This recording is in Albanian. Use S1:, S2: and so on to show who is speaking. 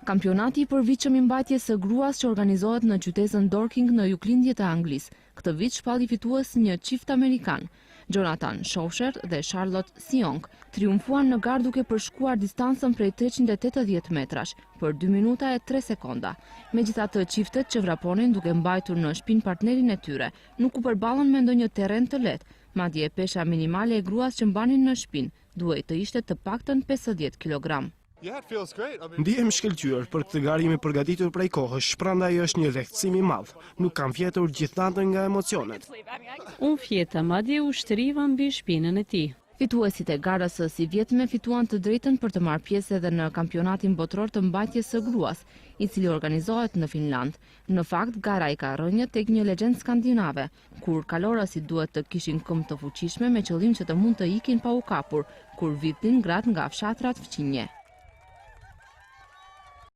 S1: Kampionati i përvitshëm i mbajtjes së gruas që organizohet në qytetin Dorking në juglindjet e Anglisë. Këtë vit shpalli fitues një çift amerikan, Jonathan Showsher dhe Charlotte Sionk, triumfuan në garë duke përshkuar distancën prej 380 metrash për 2 minuta e 3 sekonda. Megjithatë, çiftet që vraponin duke mbajtur në shpinë partnerin e tyre, nuk u përballën me ndonjë terren të lehtë, madje pesha minimale e gruas që mbanin në shpinë duhej të ishte të paktën 50 kg.
S2: Ndihem shkëlqyer për këtë garë jemi përgatitur prej kohësh, prandaj është një lehtësim i madh. Nuk kam fjetur gjithnatën nga emocionet.
S3: Unë fjeta, madje u shtriva mbi shpinën e tij.
S1: Fituesit e garës së sivjetme fituan të drejtën për të marrë pjesë edhe në kampionatin botror të mbajtjes së gruas, i cili organizohet në Finland. Në fakt, gara i ka rënjë tek një legjendë skandinave, kur kalorësit duhet të kishin këmbë të fuqishme me qëllim që të mund të ikin pa u kapur, kur vipnin gratë nga fshatrat fqinje.